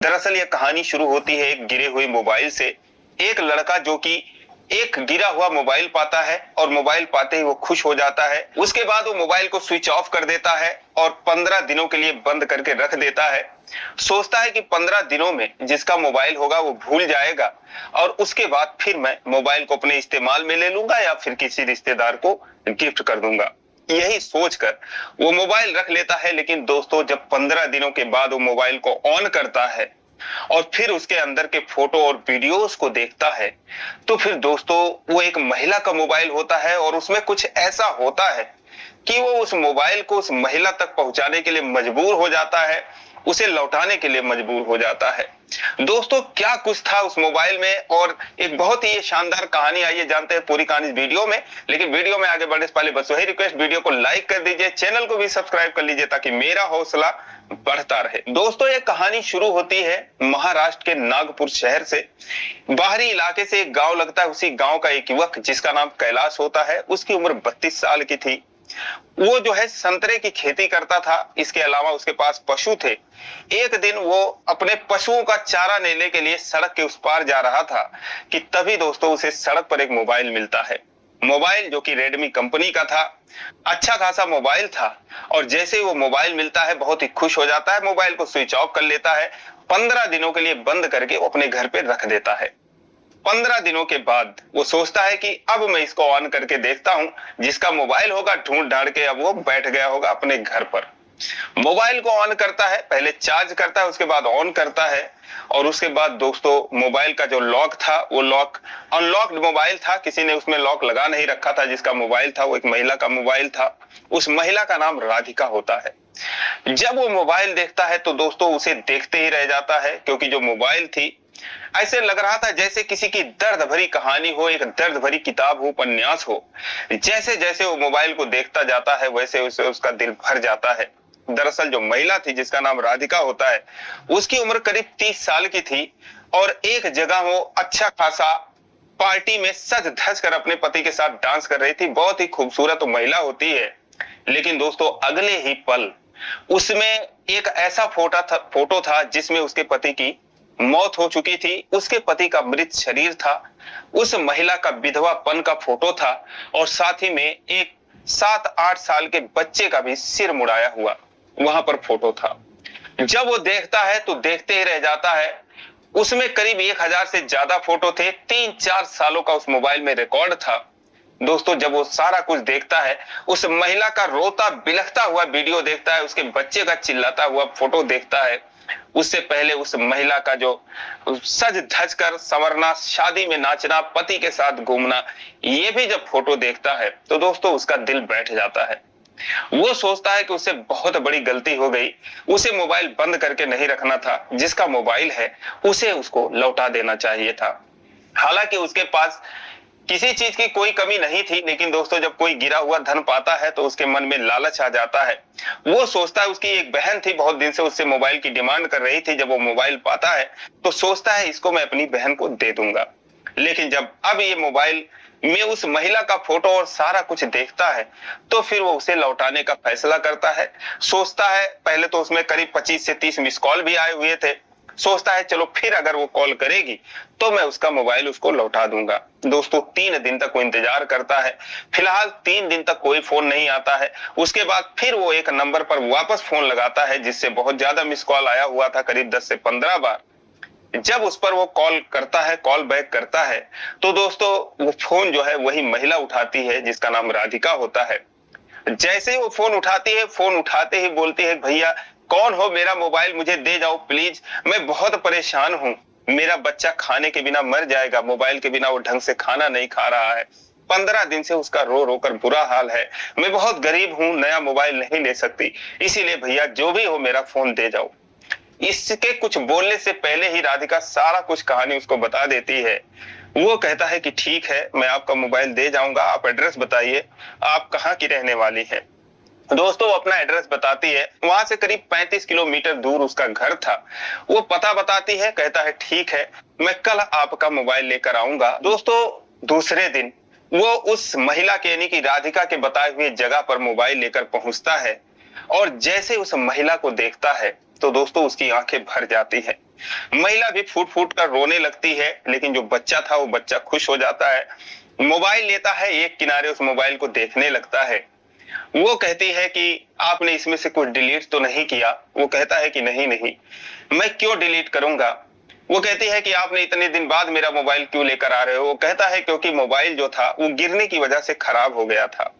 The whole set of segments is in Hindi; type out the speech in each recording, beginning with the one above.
दरअसल यह कहानी शुरू होती है एक गिरे हुए मोबाइल से। एक लड़का जो कि एक गिरा हुआ मोबाइल पाता है और मोबाइल पाते ही वो खुश हो जाता है। उसके बाद वो मोबाइल को स्विच ऑफ कर देता है और 15 दिनों के लिए बंद करके रख देता है। सोचता है कि 15 दिनों में जिसका मोबाइल होगा वो भूल जाएगा और उसके बाद फिर मैं मोबाइल को अपने इस्तेमाल में ले लूंगा या फिर किसी रिश्तेदार को गिफ्ट कर दूंगा। यही सोचकर वो मोबाइल रख लेता है। लेकिन दोस्तों, जब 15 दिनों के बाद वो मोबाइल को ऑन करता है और फिर उसके अंदर के फोटो और वीडियोस को देखता है, तो फिर दोस्तों वो एक महिला का मोबाइल होता है और उसमें कुछ ऐसा होता है कि वो उस मोबाइल को उस महिला तक पहुंचाने के लिए मजबूर हो जाता है, उसे लौटाने के लिए मजबूर हो जाता है। दोस्तों, क्या कुछ था उस मोबाइल में और एक बहुत ही शानदार कहानी। आइए जानते हैं पूरी कहानी इस वीडियो में। लेकिन वीडियो में आगे बढ़ने से पहले बस वही रिक्वेस्ट, वीडियो को लाइक कर दीजिए, चैनल को भी सब्सक्राइब कर लीजिए ताकि मेरा हौसला बढ़ता रहे। दोस्तों, ये कहानी शुरू होती है महाराष्ट्र के नागपुर शहर से। बाहरी इलाके से एक गांव लगता है। उसी गांव का एक युवक जिसका नाम कैलाश होता है, उसकी उम्र 32 साल की थी। वो जो है संतरे की खेती करता था। इसके अलावा उसके पास पशु थे। एक दिन वो अपने पशुओं का चारा लेने के लिए सड़क के उस पार जा रहा था कि तभी दोस्तों उसे सड़क पर एक मोबाइल मिलता है। मोबाइल जो कि रेडमी कंपनी का था, अच्छा खासा मोबाइल था। और जैसे ही वो मोबाइल मिलता है बहुत ही खुश हो जाता है, मोबाइल को स्विच ऑफ कर लेता है, 15 दिनों के लिए बंद करके वो अपने घर पे रख देता है। 15 दिनों के बाद वो सोचता है कि अब मैं इसको ऑन करके देखता हूं, जिसका मोबाइल होगा ढूंढ ढांड के अब वो बैठ गया होगा अपने घर पर। मोबाइल को ऑन करता है, पहले चार्ज करता है, उसके बाद ऑन करता है। और उसके बाद दोस्तों मोबाइल का जो लॉक था वो लॉक अनलॉक्ड मोबाइल था, किसी ने उसमें लॉक लगा नहीं रखा था। जिसका मोबाइल था वो एक महिला का मोबाइल था। उस महिला का नाम राधिका होता है। जब वो मोबाइल देखता है तो दोस्तों उसे देखते ही रह जाता है, क्योंकि जो मोबाइल थी ऐसे लग रहा था जैसे किसी की दर्द भरी कहानी हो, एक दर्द भरी किताब हो, उपन्यास हो। जैसे जैसे वो मोबाइल को देखता जाता है वैसे वैसे उसका दिल भर जाता है। दरअसल जो महिला थी जिसका नाम राधिका होता है, उसकी उम्र करीब 30 साल की थी और एक जगह वो अच्छा खासा पार्टी में सज धज कर अपने पति के साथ डांस कर रही थी। बहुत ही खूबसूरत महिला होती है। लेकिन दोस्तों अगले ही पल उसमें एक ऐसा फोटो था जिसमें उसके पति की मौत हो चुकी थी। उसके पति का मृत शरीर था, उस महिला का विधवापन का फोटो था और साथ ही में एक 7-8 साल के बच्चे का भी सिर मुड़ाया हुआ वहां पर फोटो था। जब वो देखता है तो देखते ही रह जाता है। उसमें करीब 1000 से ज्यादा फोटो थे। 3-4 सालों का उस मोबाइल में रिकॉर्ड था। दोस्तों, जब वो सारा कुछ देखता है, उस महिला का रोता बिलखता हुआ वीडियो देखता है, उसके बच्चे का चिल्लाता हुआ फोटो देखता है, उससे पहले उस महिला का जो सज धज कर संवरना, शादी में नाचना, पति के साथ घूमना, ये भी जब फोटो देखता है तो दोस्तों उसका दिल बैठ जाता है। वो सोचता है कि उससे बहुत बड़ी गलती हो गई। उसे मोबाइल बंद करके नहीं रखना था, जिसका मोबाइल है उसे उसको लौटा देना चाहिए था। हालांकि उसके पास किसी चीज की कोई कमी नहीं थी। लेकिन दोस्तों जब कोई गिरा हुआ धन पाता है तो उसके मन में लालच आ जाता है। वो सोचता है, उसकी एक बहन थी बहुत दिन से उससे मोबाइल की डिमांड कर रही थी। जब वो मोबाइल पाता है तो सोचता है इसको मैं अपनी बहन को दे दूंगा। लेकिन जब अब ये मोबाइल में उस महिला का फोटो और सारा कुछ देखता है तो फिर वो उसे लौटाने का फैसला करता है। सोचता है, पहले तो उसमें करीब 25 से 30 मिस कॉल भी आए हुए थे। सोचता है चलो फिर अगर वो कॉल करेगी तो मैं उसका मोबाइल उसको लौटा दूंगा। दोस्तों 3 दिन तक वो इंतजार करता है। फिलहाल 3 दिन तक कोई फोन नहीं आता है। उसके बाद फिर वो एक नंबर पर वापस फोन लगाता है जिससे बहुत ज्यादा मिस कॉल आया हुआ था, करीब 10 से 15 बार। जब उस पर वो कॉल करता है, कॉल बैक करता है, तो दोस्तों वो फोन जो है वही महिला उठाती है जिसका नाम राधिका होता है। जैसे ही वो फोन उठाती है, फोन उठाते ही बोलती है, भैया कौन हो, मेरा मोबाइल मुझे दे जाओ प्लीज, मैं बहुत परेशान हूं, मेरा बच्चा खाने के बिना मर जाएगा, मोबाइल के बिना वो ढंग से खाना नहीं खा रहा है, 15 दिन से उसका रो रो कर बुरा हाल है, मैं बहुत गरीब हूं, नया मोबाइल नहीं ले सकती, इसीलिए भैया जो भी हो मेरा फोन दे जाओ। इसके कुछ बोलने से पहले ही राधिका सारा कुछ कहानी उसको बता देती है। वो कहता है कि ठीक है, मैं आपका मोबाइल दे जाऊंगा, आप एड्रेस बताइए, आप कहाँ की रहने वाली हैं। दोस्तों वो अपना एड्रेस बताती है। वहां से करीब 35 किलोमीटर दूर उसका घर था। वो पता बताती है, कहता है ठीक है, मैं कल आपका मोबाइल लेकर आऊंगा। दोस्तों दूसरे दिन वो उस महिला के यानी कि राधिका के बताए हुए जगह पर मोबाइल लेकर पहुंचता है और जैसे उस महिला को देखता है तो दोस्तों उसकी आंखें भर जाती है। महिला भी फूट फूट कर रोने लगती है, लेकिन जो बच्चा था वो बच्चा खुश हो जाता है, मोबाइल लेता है, एक किनारे उस मोबाइल को देखने लगता है। वो कहती है कि आपने इसमें से कुछ डिलीट तो नहीं किया? वो कहता है कि नहीं नहीं, मैं क्यों डिलीट करूंगा? वो कहती है कि आपने इतने दिन बाद मेरा मोबाइल क्यों लेकर आ रहे हो? वो कहता है क्योंकि मोबाइल जो था वो गिरने की वजह से खराब हो गया था।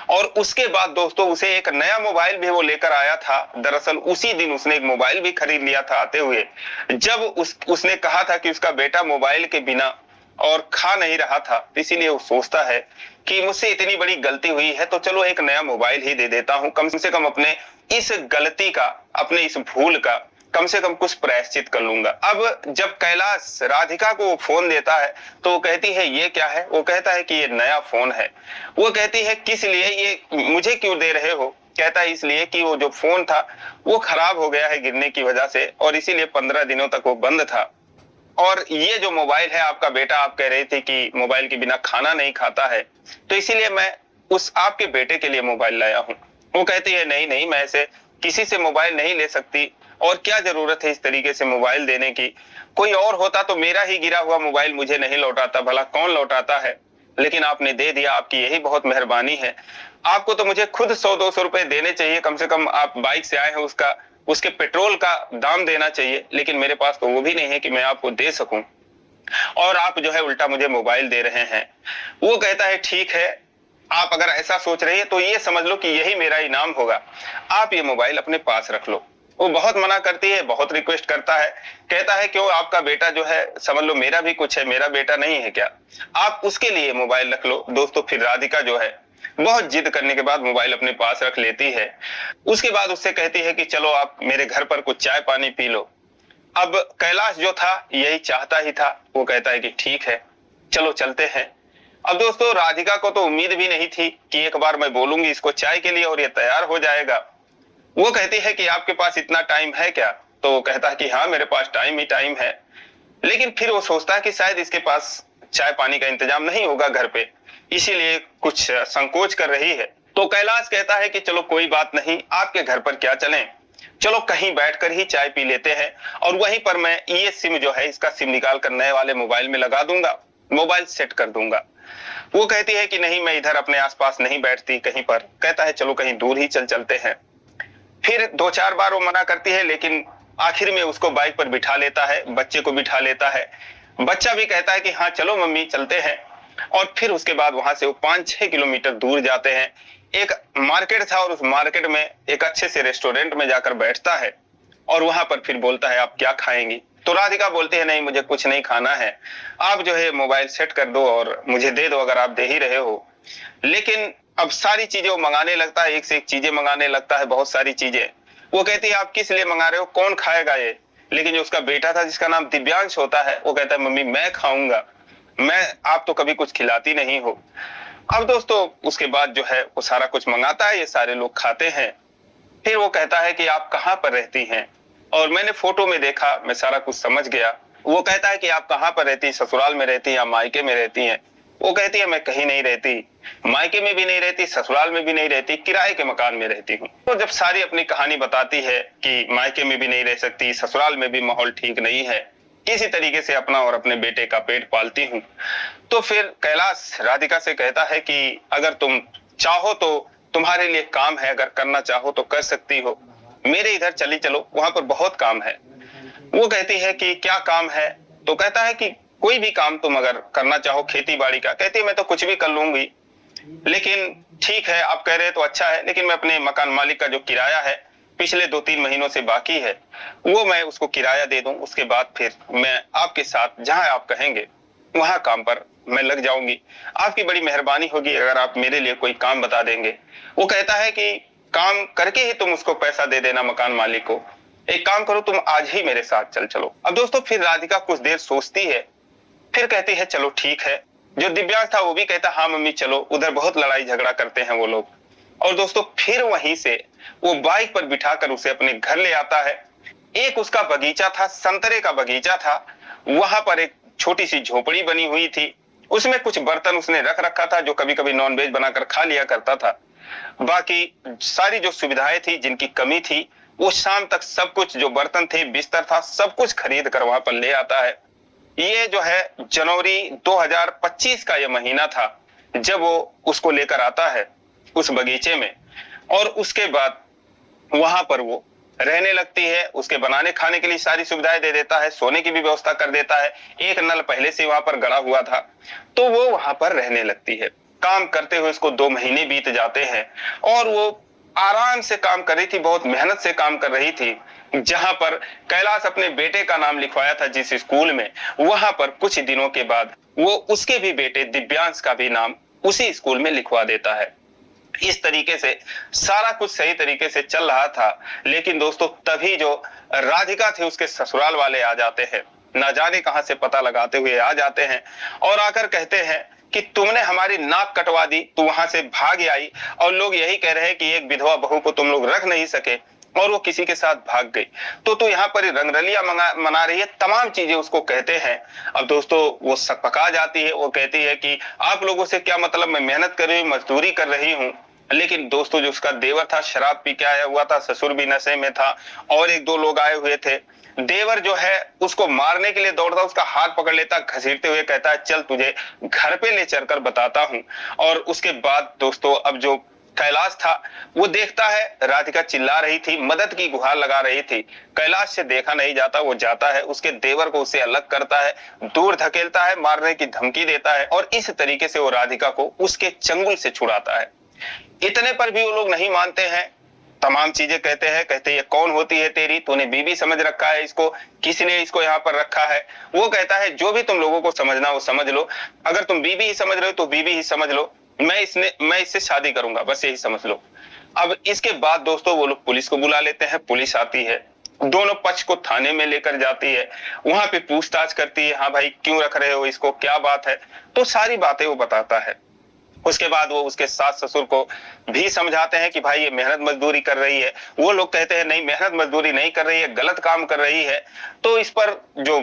और उसके बाद दोस्तों उसे एक नया मोबाइल भी वो लेकर आया था। दरअसल उसी दिन उसने एक मोबाइल भी खरीद लिया था आते हुए। जब उसने कहा था कि उसका बेटा मोबाइल के बिना और खा नहीं रहा था, इसीलिए वो सोचता है कि मुझसे इतनी बड़ी गलती हुई है तो चलो एक नया मोबाइल ही दे देता हूं, कम से कम अपने इस गलती का, अपने इस भूल का कम से कम कुछ प्रायश्चित कर लूंगा। अब जब कैलाश राधिका को फोन देता है तो वो कहती है ये क्या है? वो कहता है कि ये नया फोन है। वो कहती है किस लिए, ये मुझे क्यों दे रहे हो? कहता है इसलिए कि वो जो फोन था वो खराब हो गया है गिरने की वजह से, और इसीलिए 15 दिनों तक वो बंद था। और ये जो मोबाइल है आपका बेटा, आप कह रहे थे कि मोबाइल के बिना खाना नहीं खाता है, तो इसीलिए मैं उस आपके बेटे के लिए मोबाइल लाया हूँ। वो कहती है नहीं नहीं, मैं ऐसे किसी से मोबाइल नहीं ले सकती, और क्या जरूरत है इस तरीके से मोबाइल देने की? कोई और होता तो मेरा ही गिरा हुआ मोबाइल मुझे नहीं लौटाता, भला कौन लौटाता है? लेकिन आपने दे दिया, आपकी यही बहुत मेहरबानी है। आपको तो मुझे खुद 100-200 रुपए देने चाहिए, कम से कम आप बाइक से आए हैं, उसके पेट्रोल का दाम देना चाहिए, लेकिन मेरे पास तो वो भी नहीं है कि मैं आपको दे सकूं, और आप जो है उल्टा मुझे मोबाइल दे रहे हैं। वो कहता है ठीक है, आप अगर ऐसा सोच रही है तो ये समझ लो कि यही मेरा इनाम होगा, आप ये मोबाइल अपने पास रख लो। वो बहुत मना करती है, बहुत रिक्वेस्ट करता है, कहता है क्यों, आपका बेटा जो है समझ लो मेरा भी कुछ है, मेरा बेटा नहीं है क्या? आप उसके लिए मोबाइल रख लो। दोस्तों फिर राधिका जो है बहुत जिद करने के बाद मोबाइल अपने पास रख लेती है। उसके बाद उससे कहती है कि चलो आप मेरे घर पर कुछ चाय पानी पी लो। अब कैलाश जो था यही चाहता ही था, वो कहता है कि ठीक है चलो चलते हैं। अब दोस्तों राधिका को तो उम्मीद भी नहीं थी कि एक बार मैं बोलूंगी इसको चाय के लिए और ये तैयार हो जाएगा। वो कहती है कि आपके पास इतना टाइम है क्या? तो वो कहता है कि हाँ मेरे पास टाइम ही टाइम है। लेकिन फिर वो सोचता है कि शायद इसके पास चाय पानी का इंतजाम नहीं होगा घर पे, इसीलिए कुछ संकोच कर रही है। तो कैलाश कहता है कि चलो कोई बात नहीं, आपके घर पर क्या चलें, चलो कहीं बैठकर ही चाय पी लेते हैं, और वहीं पर मैं ये सिम जो है इसका सिम निकाल कर नए वाले मोबाइल में लगा दूंगा, मोबाइल सेट कर दूंगा। वो कहती है कि नहीं मैं इधर अपने आसपास नहीं बैठती कहीं पर। कहता है चलो कहीं दूर ही चलते हैं। फिर 2-4 बार वो मना करती है, लेकिन आखिर में उसको बाइक पर बिठा लेता है, बच्चे को बिठा लेता है। बच्चा भी कहता है कि हाँ चलो मम्मी चलते हैं। और फिर उसके बाद वहां से वो 5-6 किलोमीटर दूर जाते हैं। एक मार्केट था और उस मार्केट में एक अच्छे से रेस्टोरेंट में जाकर बैठता है, और वहां पर फिर बोलता है आप क्या खाएंगी? तो राधिका बोलती है नहीं मुझे कुछ नहीं खाना है, आप जो है मोबाइल सेट कर दो और मुझे दे दो अगर आप दे ही रहे हो। लेकिन अब सारी चीजें वो मंगाने लगता है, एक से एक चीजें मंगाने लगता है, बहुत सारी चीजें। वो कहती है आप किस लिए मंगा रहे हो, कौन खाएगा ये? लेकिन जो उसका बेटा था जिसका नाम दिव्यांश होता है, वो कहता है मम्मी मैं खाऊंगा, आप तो कभी कुछ खिलाती नहीं हो। अब दोस्तों उसके बाद जो है वो सारा कुछ मंगाता है, ये सारे लोग खाते हैं। फिर वो कहता है कि आप कहाँ पर रहती हैं? और मैंने फोटो में देखा, मैं सारा कुछ समझ गया। वो कहता है कि आप कहाँ पर रहती, ससुराल में रहती हैं या मायके में रहती हैं? वो कहती है मैं कहीं नहीं रहती, मायके में भी नहीं रहती, ससुराल में भी नहीं रहती, किराए के मकान में रहती हूँ। तो जब सारी अपनी कहानी बताती है कि मायके में भी नहीं रह सकती, ससुराल में भी माहौल ठीक नहीं है, किसी तरीके से अपना और अपने बेटे का पेट पालती हूँ, तो फिर कैलाश राधिका से कहता है कि अगर तुम चाहो तो तुम्हारे लिए काम है, अगर करना चाहो तो कर सकती हो, मेरे इधर चली चलो, वहां पर बहुत काम है। वो कहती है कि क्या काम है? तो कहता है कि कोई भी काम तुम अगर करना चाहो, खेती बाड़ी का। कहती है मैं तो कुछ भी कर लूंगी, लेकिन ठीक है आप कह रहे तो अच्छा है, लेकिन मैं अपने मकान मालिक का जो किराया है पिछले 2-3 महीनों से बाकी है, वो मैं उसको किराया दे दूं, उसके बाद फिर मैं आपके साथ जहां आप कहेंगे वहां काम पर मैं लग जाऊंगी। आपकी बड़ी मेहरबानी होगी अगर आप मेरे लिए कोई काम बता देंगे। वो कहता है कि काम करके ही तुम उसको पैसा दे देना मकान मालिक को, एक काम करो तुम आज ही मेरे साथ चलो। अब दोस्तों फिर राधिका कुछ देर सोचती है, फिर कहती है चलो ठीक है। जो दिव्यांश था वो भी कहता हाँ मम्मी चलो, उधर बहुत लड़ाई झगड़ा करते हैं वो लोग। और दोस्तों फिर वहीं से वो बाइक पर बिठाकर उसे अपने घर ले आता है। एक उसका बगीचा था, संतरे का बगीचा था, वहां पर एक छोटी सी झोपड़ी बनी हुई थी, उसमें कुछ बर्तन उसने रख रखा था जो कभी कभी नॉनवेज बनाकर खा लिया करता था। बाकी सारी जो सुविधाएं थी जिनकी कमी थी वो शाम तक सब कुछ, जो बर्तन थे, बिस्तर था, सब कुछ खरीद कर वहां पर ले आता है। ये जो है जनवरी 2025 का ये महीना था जब वो उसको लेकर आता है उस बगीचे में, और उसके बाद वहां पर वो रहने लगती है। उसके बनाने खाने के लिए सारी सुविधाएं दे देता है, सोने की भी व्यवस्था कर देता है, एक नल पहले से वहां पर गड़ा हुआ था, तो वो वहां पर रहने लगती है। काम करते हुए उसको 2 महीने बीत जाते हैं और वो आराम से काम कर रही थी, बहुत मेहनत से काम कर रही थी। जहां पर कैलाश अपने बेटे का नाम लिखवाया था जिस स्कूल में, वहां पर कुछ दिनों के बाद वो उसके भी बेटे दिव्यांश का भी नाम उसी स्कूल में लिखवा देता है। इस तरीके से सारा कुछ सही तरीके से चल रहा था। लेकिन दोस्तों तभी जो राधिका थे उसके ससुराल वाले आ जाते हैं, ना जाने कहां से पता लगाते हुए आ जाते हैं और आकर कहते हैं कि तुमने हमारी नाक कटवा दी, तू वहां से भाग आई, और लोग यही कह रहे हैं कि एक विधवा बहू को तुम लोग रख नहीं सके और वो किसी के साथ भाग गई, तो तू यहाँ पर रंगरलिया मना रही है, तमाम चीजें उसको कहते हैं। अब दोस्तों वो सकपका जाती है, वो कहती है कि आप लोगों से क्या मतलब, मैं मेहनत कर रही हूँ, मजदूरी कर रही हूँ। लेकिन दोस्तों जो उसका देवर था शराब पी के आया हुआ था, ससुर भी नशे में था और 1-2 लोग आए हुए थे। देवर जो है उसको मारने के लिए दौड़ता, उसका हाथ पकड़ लेता, घसीटते हुए कहता है चल तुझे घर पे ले चलकर बताता हूं। और उसके बाद दोस्तों अब जो कैलाश था वो देखता है राधिका चिल्ला रही थी, मदद की गुहार लगा रही थी, कैलाश से देखा नहीं जाता, वो जाता है उसके देवर को उससे अलग करता है, दूर धकेलता है, मारने की धमकी देता है और इस तरीके से वो राधिका को उसके चंगुल से छुड़ाता है। इतने पर भी वो लोग नहीं मानते हैं, तमाम चीजें कहते हैं, कहते ये कौन होती है तेरी, तूने बीबी समझ रखा है इसको, किसने इसको यहाँ पर रखा है। वो कहता है जो भी तुम लोगों को समझना वो समझ लो, अगर तुम बीबी ही समझ रहे हो तो बीबी ही समझ लो, मैं इससे शादी करूंगा, बस यही समझ लो। अब इसके बाद दोस्तों वो लोग पुलिस को बुला लेते हैं, पुलिस आती है, दोनों पक्ष को थाने में लेकर जाती है, वहां पे पूछताछ करती है, हाँ भाई क्यों रख रहे हो इसको, क्या बात है, तो सारी बातें वो बताता है। उसके बाद वो उसके सास ससुर को भी समझाते हैं कि भाई ये मेहनत मजदूरी कर रही है। वो लोग कहते हैं नहीं मेहनत मजदूरी नहीं कर रही है, गलत काम कर रही है। तो इस पर जो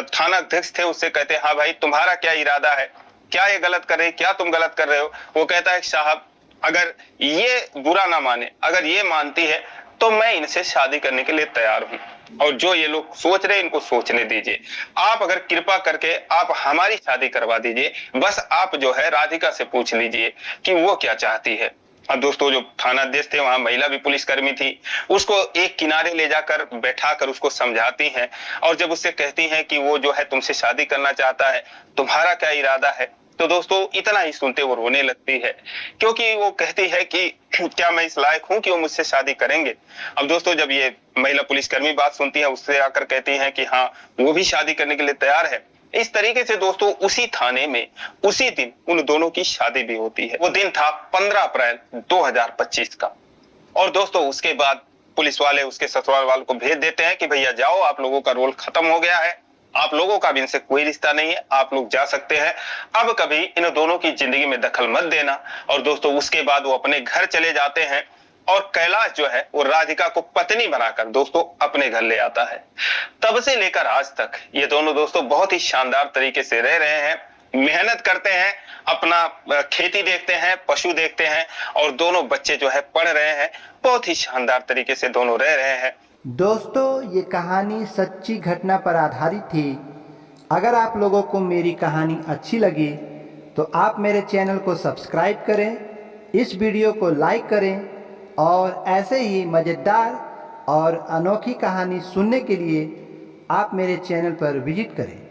थाना अध्यक्ष थे उससे कहते हैं हाँ भाई तुम्हारा क्या इरादा है, क्या ये गलत कर रही है, क्या तुम गलत कर रहे हो। वो कहता है साहब अगर ये बुरा ना माने, अगर ये मानती है तो मैं इनसे शादी करने के लिए तैयार हूं, और जो ये लोग सोच रहे हैं इनको सोचने दीजिए। आप अगर कृपा करके आप हमारी शादी करवा दीजिए, बस आप जो है राधिका से पूछ लीजिए कि वो क्या चाहती है। और दोस्तों जो थाना अध्यक्ष थे वहां महिला भी पुलिसकर्मी थी, उसको एक किनारे ले जाकर बैठाकर उसको समझाती हैं और जब उससे कहती हैं कि वो जो है तुमसे शादी करना चाहता है, तुम्हारा क्या इरादा है, तो दोस्तों इतना ही सुनते वो रोने लगती है, क्योंकि वो कहती है कि क्या मैं इस लायक हूं कि वो मुझसे शादी करेंगे। अब दोस्तों जब ये महिला पुलिसकर्मी बात सुनती है उससे आकर कहती हैं कि हाँ वो भी शादी करने के लिए तैयार है। इस तरीके से दोस्तों उसी थाने में उसी दिन उन दोनों की शादी भी होती है। वो दिन था 15 अप्रैल 2025 का। और दोस्तों उसके बाद पुलिस वाले उसके ससुराल वालों को भेज देते हैं कि भैया जाओ, आप लोगों का रोल खत्म हो गया है, आप लोगों का भी इनसे कोई रिश्ता नहीं है, आप लोग जा सकते हैं, अब कभी इन दोनों की जिंदगी में दखल मत देना। और दोस्तों उसके बाद वो अपने घर चले जाते हैं और कैलाश जो है वो राधिका को पत्नी बनाकर दोस्तों अपने घर ले आता है। तब से लेकर आज तक ये दोनों दोस्तों बहुत ही शानदार तरीके से रह रहे हैं, मेहनत करते हैं, अपना खेती देखते हैं, पशु देखते हैं और दोनों बच्चे जो है पढ़ रहे हैं, बहुत ही शानदार तरीके से दोनों रह रहे हैं। दोस्तों ये कहानी सच्ची घटना पर आधारित थी। अगर आप लोगों को मेरी कहानी अच्छी लगी तो आप मेरे चैनल को सब्सक्राइब करें, इस वीडियो को लाइक करें और ऐसे ही मज़ेदार और अनोखी कहानी सुनने के लिए आप मेरे चैनल पर विजिट करें।